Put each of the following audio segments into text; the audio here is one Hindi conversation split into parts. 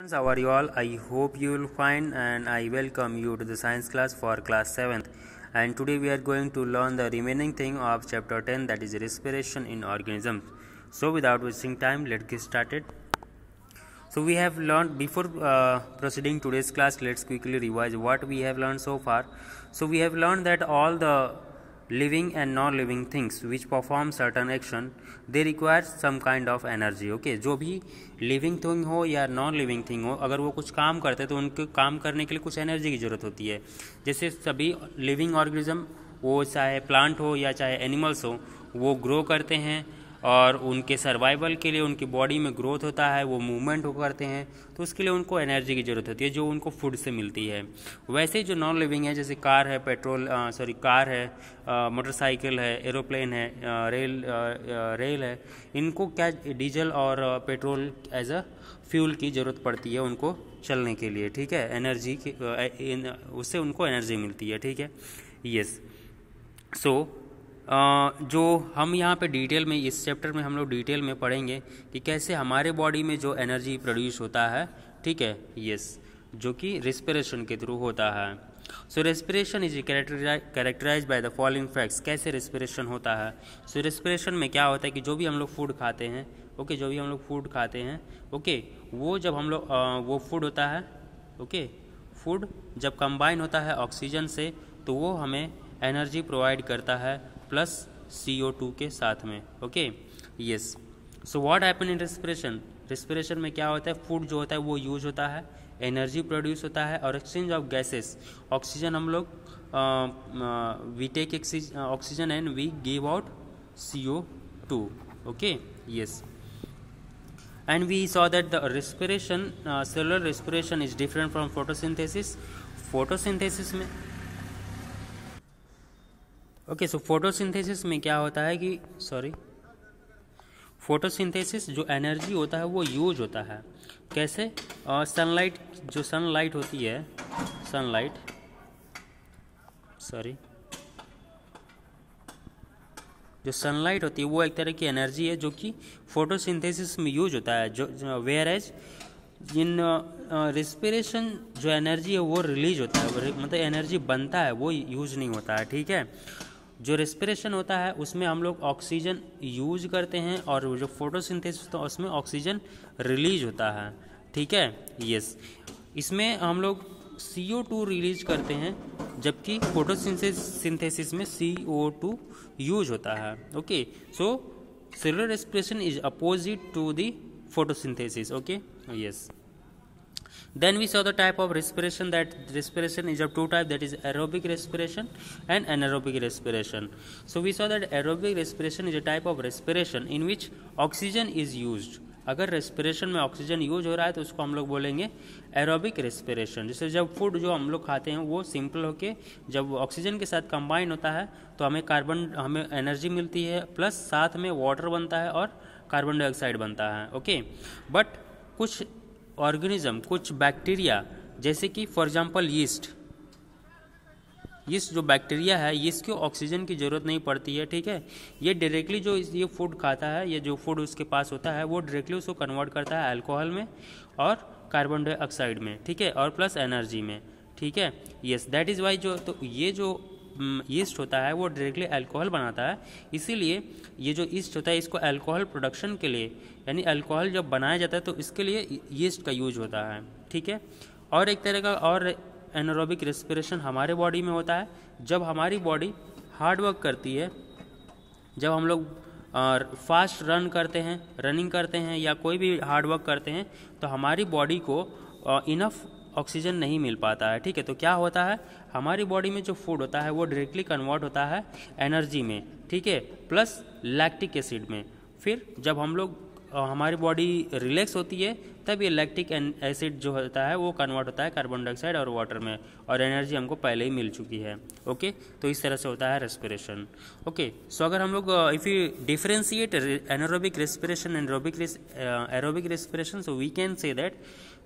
Friends, how are you all? I hope you will fine and I welcome you to the science class for class 7th. And today we are going to learn the remaining thing of chapter 10, that is respiration in organisms. So without wasting time, let's get started. So we have learned, before proceeding today's class, let's quickly revise what we have learned so far. So we have learned that all the living and non-living things which perform certain action, they require some kind of energy. Okay, जो भी लिविंग थिंग हो या नॉन लिविंग थिंग हो, अगर वो कुछ काम करते हैं तो उनके काम करने के लिए कुछ एनर्जी की ज़रूरत होती है. जैसे सभी लिविंग ऑर्गेनिज्म, वो चाहे प्लांट हो या चाहे एनिमल्स हो, वो ग्रो करते हैं और उनके सर्वाइवल के लिए उनकी बॉडी में ग्रोथ होता है, वो मूवमेंट हो करते हैं, तो उसके लिए उनको एनर्जी की ज़रूरत होती है जो उनको फूड से मिलती है. वैसे जो नॉन लिविंग है, जैसे कार है, कार है, मोटरसाइकिल है, एरोप्लेन है, रेल है, इनको क्या डीजल और पेट्रोल एज अ फ्यूल की ज़रूरत पड़ती है उनको चलने के लिए. ठीक है, एनर्जी की उससे उनको एनर्जी मिलती है. ठीक है, यस. सो जो हम यहाँ पे डिटेल में इस चैप्टर में हम लोग डिटेल में पढ़ेंगे कि कैसे हमारे बॉडी में जो एनर्जी प्रोड्यूस होता है. ठीक है, यस, जो कि रेस्पिरेशन के थ्रू होता है. So respiration is characterize by the following facts. कैसे रेस्पिरेशन होता है? सो रेस्पिरेशन में क्या होता है कि जो भी हम लोग फूड खाते हैं, ओके, जो भी हम लोग फूड खाते हैं, ओके, वो जब हम लोग वो फूड होता है, ओके, फूड जब कंबाइन होता है ऑक्सीजन से, तो वो हमें एनर्जी प्रोवाइड करता है प्लस CO2 के साथ में. Okay, yes. So what happen in respiration? Respiration में क्या होता है? फूड जो होता है वो यूज होता है, एनर्जी प्रोड्यूस होता है और एक्सचेंज ऑफ गैसेस. ऑक्सीजन हम लोग we take oxygen and we give out CO2. Okay, yes. And we saw that the respiration, cellular respiration is different from photosynthesis. Photosynthesis में ओके, सो फोटोसिंथेसिस में क्या होता है कि फोटोसिंथेसिस जो एनर्जी होता है वो यूज होता है. कैसे? सनलाइट, जो सनलाइट होती है, जो सनलाइट होती है वो एक तरह की एनर्जी है जो कि फोटोसिंथेसिस में यूज होता है. जो वेयर एज इन रेस्पिरेशन जो एनर्जी है वो रिलीज होता है, मतलब एनर्जी बनता है, वो यूज नहीं होता है. ठीक है, जो रेस्पिरेशन होता है उसमें हम लोग ऑक्सीजन यूज करते हैं और जो फोटोसिंथेसिस होता है उसमें ऑक्सीजन रिलीज होता है. ठीक है, यस. इसमें हम लोग CO2 रिलीज करते हैं, जबकि फोटोसिंथेसिस में CO2 यूज होता है. Okay, so cellular respiration is opposite to the photosynthesis. Okay, yes. Then we saw the type of respiration, that respiration is of two types, that is aerobic respiration and anaerobic respiration. So we saw that aerobic respiration is a type of respiration in which oxygen is used. अगर रेस्पिरेशन में ऑक्सीजन यूज हो रहा है तो उसको हम लोग बोलेंगे एरोबिक रेस्पिरेशन. जैसे जब फूड जो हम लोग खाते हैं वो सिंपल होके जब ऑक्सीजन के साथ कंबाइन होता है तो हमें एनर्जी मिलती है, प्लस साथ में वाटर बनता है और कार्बन डाइऑक्साइड बनता है. ओके, बट कुछ ऑर्गेनिज्म, कुछ बैक्टीरिया, जैसे कि फॉर एग्जांपल यीस्ट जो बैक्टीरिया है, इसको ऑक्सीजन की ज़रूरत नहीं पड़ती है. ठीक है, ये डायरेक्टली जो ये फूड खाता है, ये जो फूड उसके पास होता है वो डायरेक्टली उसको कन्वर्ट करता है अल्कोहल में और कार्बन डाइऑक्साइड में. ठीक है, और प्लस एनर्जी में. ठीक है, यस, दैट इज़ वाई ये जो यीस्ट होता है वो डायरेक्टली अल्कोहल बनाता है. इसीलिए ये जो यीस्ट होता है इसको अल्कोहल प्रोडक्शन के लिए, यानी अल्कोहल जब बनाया जाता है तो इसके लिए यीस्ट का यूज होता है. ठीक है, और एक तरह का और एनारोबिक रेस्पिरेशन हमारे बॉडी में होता है. जब हमारी बॉडी हार्ड वर्क करती है, जब हम लोग फास्ट रनिंग करते हैं या कोई भी हार्ड वर्क करते हैं, तो हमारी बॉडी को इनफ ऑक्सीजन नहीं मिल पाता है. ठीक है, तो क्या होता है, हमारी बॉडी में जो फूड होता है वो डायरेक्टली कन्वर्ट होता है एनर्जी में. ठीक है, प्लस लैक्टिक एसिड में. फिर जब हम लोग हमारी बॉडी रिलैक्स होती है तब ये लैक्टिक एसिड जो होता है वो कन्वर्ट होता है कार्बन डाइऑक्साइड और वाटर में, और एनर्जी हमको पहले ही मिल चुकी है. ओके, तो इस तरह से होता है रेस्पिरेशन. ओके, सो अगर हम लोग if you differentiate anaerobic respiration and aerobic respiration, so we can say that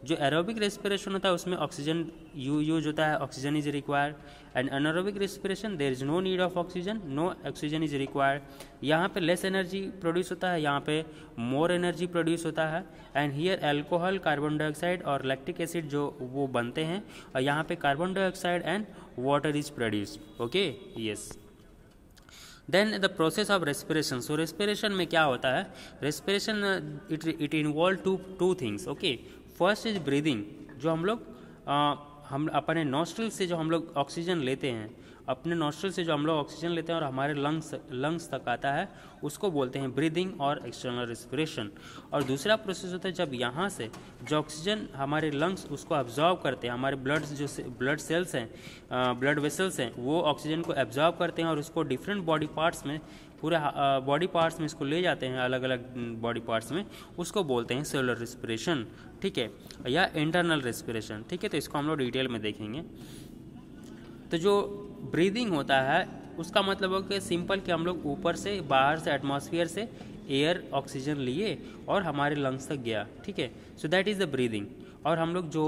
जो एरोबिक रेस्पिरेशन होता है उसमें ऑक्सीजन यूज होता है, oxygen is required, and anaerobic respiration there is no need of oxygen, no oxygen is required. यहाँ पे लेस एनर्जी प्रोड्यूस होता है, यहाँ पे मोर एनर्जी प्रोड्यूस होता है, and here alcohol, carbon dioxide और लैक्टिक एसिड जो वो बनते हैं, और यहाँ पे carbon dioxide and water is produce. Okay, yes. Then the process of respiration. So respiration में क्या होता है, respiration it involve two things. Okay, first is breathing, जो हम अपने नॉस्ट्रल से जो हम लोग ऑक्सीजन लेते हैं, अपने नॉस्ट्रल से जो हम लोग ऑक्सीजन लेते हैं और हमारे लंग्स तक आता है, उसको बोलते हैं ब्रीदिंग और एक्सटर्नल रेस्पिरेशन। और दूसरा प्रोसेस होता है जब यहाँ से जो ऑक्सीजन हमारे लंग्स उसको एब्जॉर्ब करते हैं, हमारे ब्लड सेल्स हैं, ब्लड वेसल्स हैं, वो ऑक्सीजन को एब्जॉर्ब करते हैं और उसको डिफरेंट बॉडी पार्ट्स में, पूरे बॉडी पार्ट्स में इसको ले जाते हैं, अलग अलग बॉडी पार्ट्स में, उसको बोलते हैं सेलुलर रेस्पिरेशन, ठीक है, या इंटरनल रेस्पिरेशन, ठीक है। तो इसको हम लोग डिटेल में देखेंगे। तो जो ब्रीदिंग होता है उसका मतलब है कि सिंपल कि हम लोग ऊपर से, बाहर से, एटमॉस्फेयर से एयर ऑक्सीजन लिए और हमारे लंग्स तक गया, ठीक है। So that is the breathing. और हम लोग जो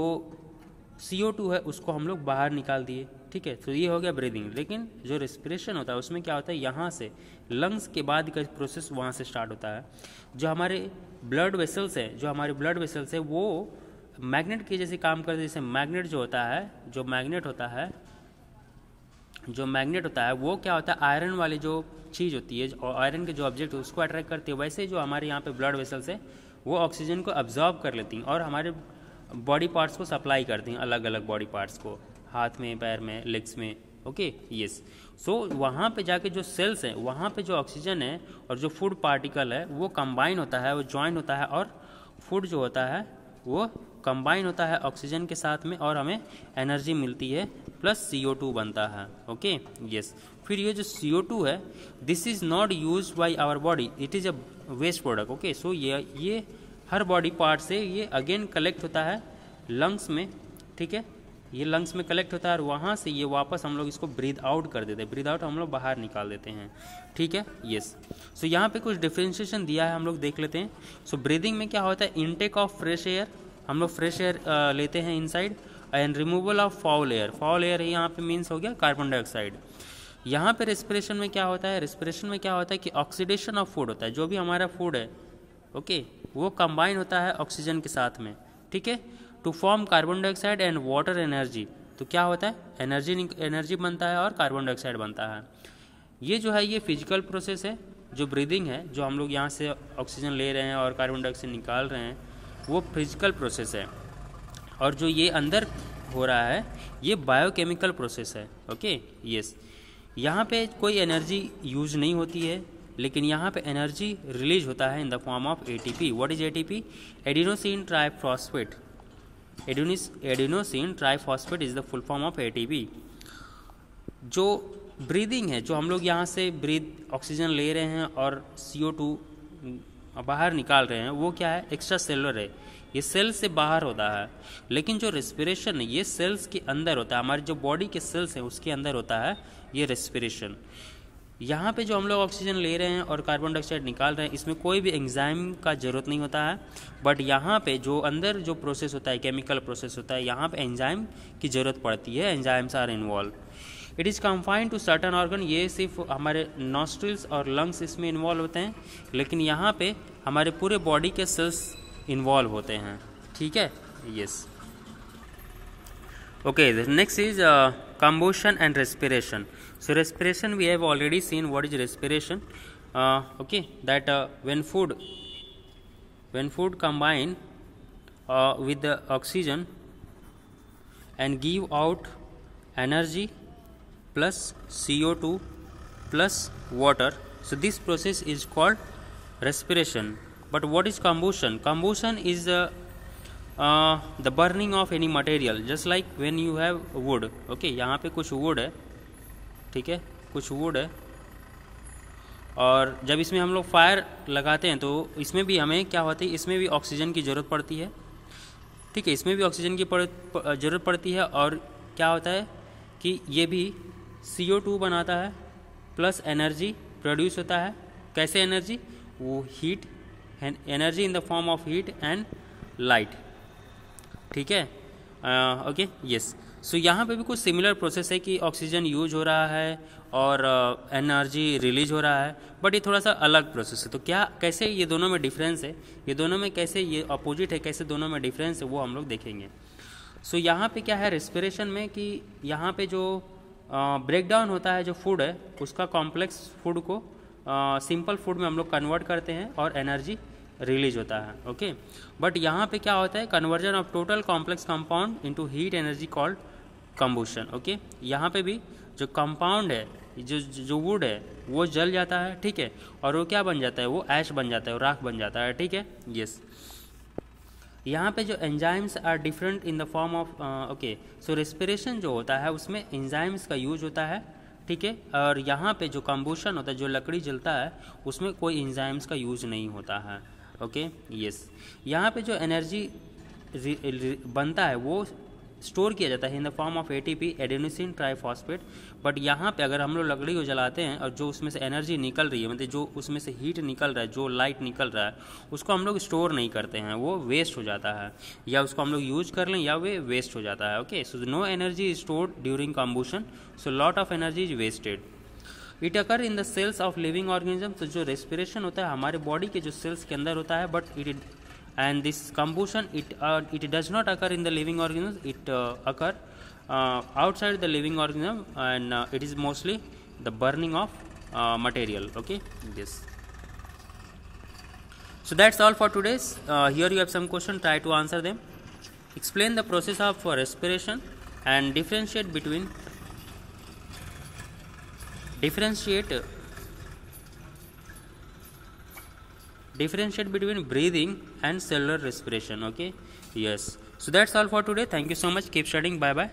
CO2 है उसको हम लोग बाहर निकाल दिए, ठीक है। तो ये हो गया ब्रीदिंग। लेकिन जो रेस्पिरेशन होता है उसमें क्या होता है, यहाँ से लंग्स के बाद का प्रोसेस वहाँ से स्टार्ट होता है। जो हमारे ब्लड वेसल्स है वो मैग्नेट के जैसे काम करते हैं। जैसे मैग्नेट होता है वो क्या होता है, आयरन वाली जो चीज़ होती है और आयरन के जो ऑब्जेक्ट है उसको अट्रैक्ट करती है। वैसे जो हमारे यहाँ पे ब्लड वेसल्स है वो ऑक्सीजन को अब्जॉर्ब कर लेती हैं और हमारे बॉडी पार्ट्स को सप्लाई करती हैं, अलग अलग बॉडी पार्ट्स को, हाथ में, पैर में, लेग्स में। Okay, yes. सो वहाँ पे जाके जो सेल्स हैं वहाँ पे जो ऑक्सीजन है और जो फूड पार्टिकल है वो कंबाइन होता है, वो ज्वाइन होता है, और फूड जो होता है वो कंबाइन होता है ऑक्सीजन के साथ में और हमें एनर्जी मिलती है, प्लस CO2 बनता है। Okay, yes. फिर ये जो CO2 है, this is not use by our body, it is a waste product. Okay, so ये हर बॉडी पार्ट से ये अगेन कलेक्ट होता है लंग्स में, ठीक है। ये लंग्स में कलेक्ट होता है और वहाँ से ये वापस हम लोग इसको ब्रीद आउट कर देते हैं, ब्रीद आउट हम लोग बाहर निकाल देते हैं, ठीक है, यस। सो यहाँ पे कुछ डिफ्रेंशिएशन दिया है, हम लोग देख लेते हैं। सो ब्रीदिंग में क्या होता है, इनटेक ऑफ फ्रेश एयर, हम लोग फ्रेश एयर लेते हैं inside, and removal of foul air. Foul air यहाँ पे मीन्स हो गया कार्बन डाइऑक्साइड। यहाँ पे रेस्पिरेशन में क्या होता है, कि ऑक्सीडेशन ऑफ फूड होता है, जो भी हमारा फूड है, ओके, वो कंबाइन होता है ऑक्सीजन के साथ में, ठीक है, to form carbon dioxide and water energy. तो क्या होता है, एनर्जी बनता है और कार्बन डाइऑक्साइड बनता है। ये जो है ये फिजिकल प्रोसेस है, जो ब्रीदिंग है, जो हम लोग यहाँ से ऑक्सीजन ले रहे हैं और कार्बन डाइऑक्साइड निकाल रहे हैं, वो फिजिकल प्रोसेस है। और जो ये अंदर हो रहा है ये बायोकेमिकल प्रोसेस है। Okay, yes. यहाँ पे कोई एनर्जी यूज नहीं होती है, लेकिन यहाँ पे एनर्जी रिलीज होता है इन the form of ATP। What is ATP? Adenosine triphosphate. Adenosine triphosphate is the full form of ATP। जो ब्रीदिंग है, जो हम लोग यहाँ से ऑक्सीजन ले रहे हैं और CO2 बाहर निकाल रहे हैं, वो क्या है, एक्स्ट्रा सेलुलर है, ये सेल से बाहर होता है। लेकिन जो रेस्पिरेशन है ये सेल्स के अंदर होता है, हमारी जो बॉडी के सेल्स हैं उसके अंदर होता है ये रेस्पिरेशन। यहाँ पे जो हम लोग ऑक्सीजन ले रहे हैं और कार्बन डाइऑक्साइड निकाल रहे हैं, इसमें कोई भी एंजाइम का ज़रूरत नहीं होता है। बट यहाँ पे जो अंदर जो प्रोसेस होता है, केमिकल प्रोसेस होता है, यहाँ पे एंजाइम की ज़रूरत पड़ती है, enzymes are involve. It is confined to certain organ, ये सिर्फ हमारे नॉस्ट्रिल्स और लंग्स इसमें इन्वॉल्व होते हैं, लेकिन यहाँ पे हमारे पूरे बॉडी के सेल्स इन्वॉल्व होते हैं, ठीक है, yes. Okay, the next is combustion and respiration. So respiration we have already seen what is respiration. Okay, that when food combine with the oxygen and give out energy plus CO2 plus water, so this process is called respiration. But what is combustion? Combustion is the burning of any material, just like when you have wood. Okay, यहाँ पे कुछ wood है, ठीक है, कुछ wood है, और जब इसमें हम लोग फायर लगाते हैं तो इसमें भी हमें क्या होती है, इसमें भी ऑक्सीजन की ज़रूरत पड़ती है, ठीक है, इसमें भी ऑक्सीजन की ज़रूरत पड़ती है। और क्या होता है कि ये भी CO2 बनाता है, प्लस एनर्जी प्रोड्यूस होता है। कैसे एनर्जी? वो heat, energy in the form of heat and light. ठीक है, ओके यस। सो यहाँ पे भी कुछ सिमिलर प्रोसेस है कि ऑक्सीजन यूज हो रहा है और एनर्जी रिलीज हो रहा है, बट ये थोड़ा सा अलग प्रोसेस है। तो क्या कैसे ये दोनों में डिफरेंस है, ये दोनों में कैसे ये अपोजिट है, कैसे दोनों में डिफरेंस है, वो हम लोग देखेंगे। सो यहाँ पे क्या है रेस्पिरेशन में कि यहाँ पे जो ब्रेक डाउन होता है जो फूड है उसका कॉम्प्लेक्स फूड को सिंपल फूड में हम लोग कन्वर्ट करते हैं और एनर्जी रिलीज होता है, ओके। बट यहाँ पे क्या होता है conversion of total complex compound into heat energy called combustion, okay. यहाँ पे भी जो कंपाउंड है जो वुड है वो जल जाता है, ठीक है, और वो क्या बन जाता है, वो ऐश बन जाता है, राख बन जाता है, ठीक है, यस। यहाँ पे जो enzymes are different in the form of, okay. So respiration जो होता है उसमें एंजाइम्स का यूज होता है, ठीक है, और यहाँ पे जो कंबुशन होता है जो लकड़ी जलता है उसमें कोई एंजाइम्स का यूज नहीं होता है, ओके यस। यहाँ पे जो एनर्जी बनता है वो स्टोर किया जाता है इन the form of ATP adenosine triphosphate. But यहाँ पे अगर हम लोग लकड़ी को जलाते हैं और जो उसमें से एनर्जी निकल रही है, मतलब जो उसमें से हीट निकल रहा है, जो लाइट निकल रहा है, उसको हम लोग स्टोर नहीं करते हैं, वो वेस्ट हो जाता है, या उसको हम लोग यूज कर लें या वे वेस्ट हो जाता है, okay. So no energy is stored during combustion, so lot of energy is wasted. It occur in the cells of living organism. तो जो रेस्पिरेशन होता है हमारे बॉडी के जो सेल्स के अंदर होता है, but it and this combustion it does not occur in the living organism, it occur outside the living organism, and it is mostly the burning of material, okay yes. So that's all for today's. Here you have some question, try to answer them. Explain the process of respiration and differentiate between breathing and cellular respiration, okay yes. So that's all for today. Thank you so much. Keep studying. Bye bye.